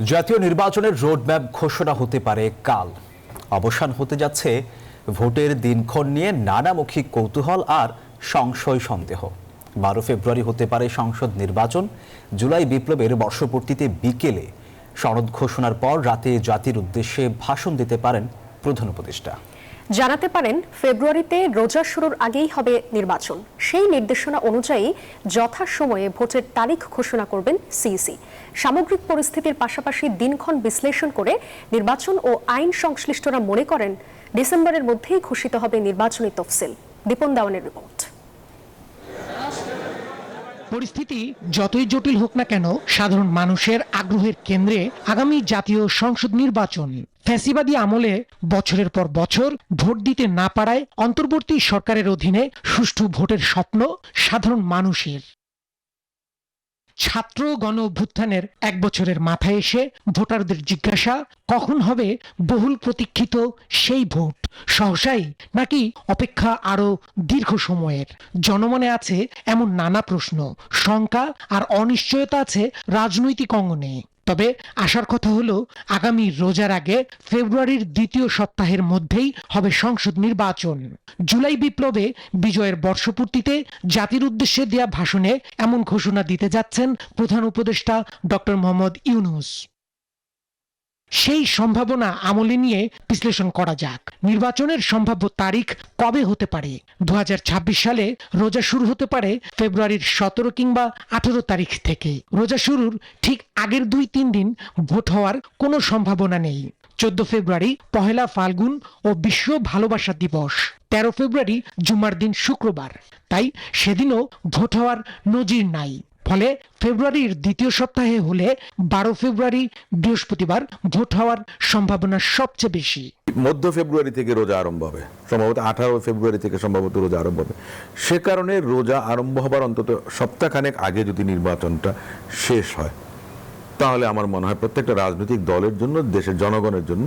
জাতীয় নির্বাচনের রোডম্যাপ ঘোষণা হতে পারে কাল। অবসান হতে যাচ্ছে ভোটের দিনক্ষণ নিয়ে নানামুখী কৌতূহল আর সংশয় সন্দেহ। 12 ফেব্রুয়ারি হতে পারে সংসদ নির্বাচন। জুলাই বিপ্লবের বর্ষপূর্তিতে বিকেলে সনদ ঘোষণার পর রাতে জাতির উদ্দেশ্যে ভাষণ দিতে পারেন প্রধান উপদেষ্টা। জানাতে পারেন ফেব্রুয়ারিতে রোজা শুরুর আগেই হবে নির্বাচন। সেই নির্দেশনা অনুযায়ী যথাসময়ে ভোটের তারিখ ঘোষণা করবেন সিইসি। সামগ্রিক পরিস্থিতির পাশাপাশি দিনক্ষণ বিশ্লেষণ করে নির্বাচন ও আইন সংশ্লিষ্টরা মনে করেন ডিসেম্বরের মধ্যেই ঘোষিত হবে নির্বাচনী তফসিল। দীপন দেওয়ানের রিপোর্ট। পরিস্থিতি যতই জটিল হোক না কেন, সাধারণ মানুষের আগ্রহের কেন্দ্রে আগামী জাতীয় সংসদ নির্বাচন। ফ্যাসিবাদী আমলে বছরের পর বছর ভোট দিতে না পারায় অন্তর্বর্তী সরকারের অধীনে সুষ্ঠু ভোটের স্বপ্ন সাধারণ মানুষের। ছাত্র গণ অভ্যুত্থানের 1 বছরের মাথায় এসে ভোটারদের জিজ্ঞাসা, কখন হবে বহুল প্রতীক্ষিত সেই ভোট? সহসাই নাকি অপেক্ষা আরো দীর্ঘ সময়ের? জনমনে আছে এমন নানা প্রশ্ন, শঙ্কা আর অনিশ্চয়তা আছে রাজনৈতিক অঙ্গনে। তবে আসার কথা হলো আগামী রোজার আগে ফেব্রুয়ারির দ্বিতীয় সপ্তাহের মধ্যেই হবে সংসদ নির্বাচন। জুলাই বিপ্লবে বিজয়ের বর্ষপূর্তিতে জাতির উদ্দেশ্যে দেয়া ভাষণে এমন ঘোষণা দিতে যাচ্ছেন প্রধান উপদেষ্টা ডক্টর মোহাম্মদ ইউনূস। সেই সম্ভাবনা আমলে নিয়ে বিশ্লেষণ করা যাক। নির্বাচনের সম্ভাব্য তারিখ কবে হতে পারে? 2026 সালে রোজা শুরু হতে পারে ফেব্রুয়ারির 17 কিংবা 18 তারিখ থেকে। রোজা শুরুর ঠিক আগের 2-3 দিন ভোট হওয়ার কোনো সম্ভাবনা নেই। 14 ফেব্রুয়ারি পহেলা ফাল্গুন ও বিশ্ব ভালোবাসা দিবস। 13 ফেব্রুয়ারি জুমার দিন শুক্রবার, তাই সেদিনও ভোট হওয়ার নজির নাই। ফলে ফেব্রুয়ারির দ্বিতীয় সপ্তাহে হলে 12 ফেব্রুয়ারি বৃহস্পতিবার ভোট হওয়ার সম্ভাবনা সবচেয়ে বেশি। মধ্য ফেব্রুয়ারি থেকে রোজা আরম্ভ হবে, সম্ভবত 18 ফেব্রুয়ারি থেকে সম্ভবত রোজা আরম্ভ হবে। সে কারণে রোজা আরম্ভ হবার অন্তত সপ্তাহখানেক আগে যদি নির্বাচনটা শেষ হয়, তাহলে আমার মনে হয় প্রত্যেকটা রাজনৈতিক দলের জন্য, দেশের জনগণের জন্য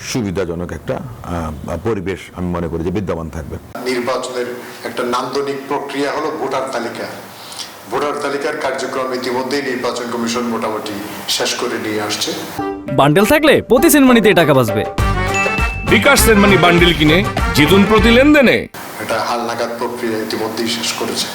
সুবিধাজনক একটা পরিবেশ আমি মনে করি যে বিদ্যমান থাকবে। নির্বাচনের একটা নান্দনিক প্রক্রিয়া হলো ভোটার তালিকা। ভোটার তালিকার কার্যক্রম ইতিমধ্যেই নির্বাচন কমিশন মোটামুটি শেষ করে নিয়ে আসছে। বান্ডেল থাকলে প্রতি সেনমানিতে টাকা বাঁচবে। বিকাশ সেনমানি বান্ডেল কিনে জিতুন প্রতি লেনদেনে। এটা হালনাগাদ প্রক্রিয়া ইতিমধ্যেই শেষ করেছে।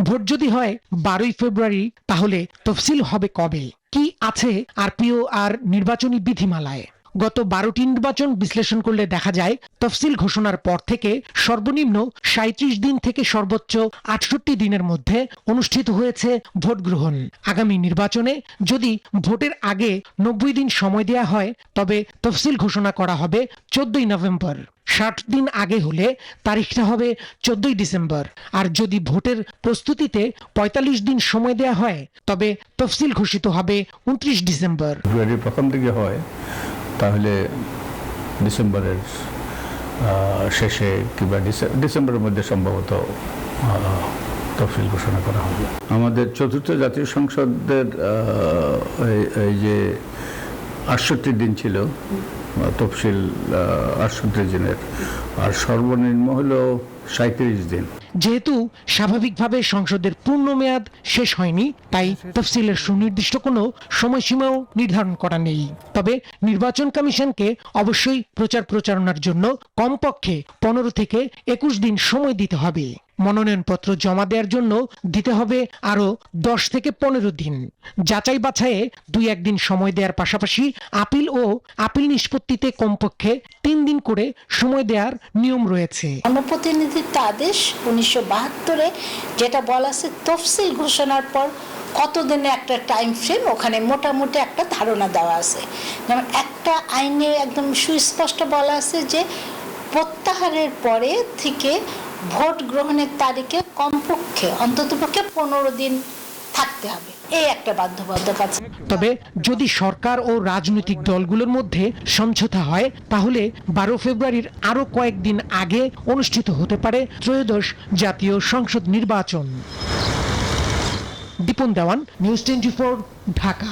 ভোট যদি হয় 12 ফেব্রুয়ারি, তাহলে তফসিল হবে কবে? কি আছে আরপিও আর নির্বাচনী বিধিমালায়? গত 12টি নির্বাচন বিশ্লেষণ করলে দেখা যায় তফসিল ঘোষণার পর থেকে সর্বনিম্ন 37 দিন থেকে সর্বোচ্চ 68 দিনের মধ্যে অনুষ্ঠিত হয়েছে ভোট গ্রহণ। আগামী নির্বাচনে যদি ভোটের আগে 90 দিন সময় দেয়া হয়, তবে তফসিল ঘোষণা করা হবে 14 নভেম্বর। 60 দিন আগে হলে তারিখটা হবে 14 ডিসেম্বর। আর যদি ভোটের প্রস্তুতিতে 45 দিন সময় দেয়া হয়, তবে তফসিল ঘোষিত হবে 29 ডিসেম্বর। ফেব্রুয়ারির প্রথম দিকে হয়, তাহলে ডিসেম্বরের শেষে কিংবা ডিসেম্বরের মধ্যে সম্ভবত তফসিল ঘোষণা করা হবে। আমাদের চতুর্থ জাতীয় সংসদের এই যে 68 দিন ছিল তফসিল, 68 দিনের, আর সর্বনিম্ন হলো 37 দিন। যেহেতু স্বাভাবিকভাবে সংসদের পূর্ণ মেয়াদ শেষ হয়নি, তাই তফসিলের সুনির্দিষ্ট কোনো সময়সীমাও নির্ধারণ করা নেই। তবে নির্বাচন কমিশনকে অবশ্যই প্রচারণার জন্য কমপক্ষে 15 থেকে 21 দিন সময় দিতে হবে। মনোনয়নপত্র জমা দেওয়ার জন্য দিতে হবে আরো 10 থেকে 15 দিন। যাচাই বাছাইয়ে 2-1 দিন সময় দেওয়ার পাশাপাশি আপিল নিষ্পত্তিতে কমপক্ষে 3 দিন করে সময় দেওয়ার নিয়ম রয়েছে। গণপ্রতিনিধিত্ব আদেশ 1972-এ যেটা বলা আছে, তফসিল ঘোষণার পর কতদিনে একটা টাইম ফ্রেম, ওখানে মোটামুটি একটা ধারণা দেওয়া আছে। যেমন একটা আইনে একদম সুস্পষ্ট বলা আছে যে প্রত্যাহারের পরে থেকে ভোট গ্রহণের তারিখে কমপক্ষে অন্ততপক্ষে 15 দিন থাকতে হবে, এই একটা বাধ্যবাধকতা আছে। তবে যদি সরকার ও রাজনৈতিক দলগুলোর মধ্যে সমঝোতা হয়, তাহলে 12 ফেব্রুয়ারির আরো কয়েকদিন আগে অনুষ্ঠিত হতে পারে ত্রয়োদশ জাতীয় সংসদ নির্বাচন। দীপন দেওয়ান, নিউজ 24, ঢাকা।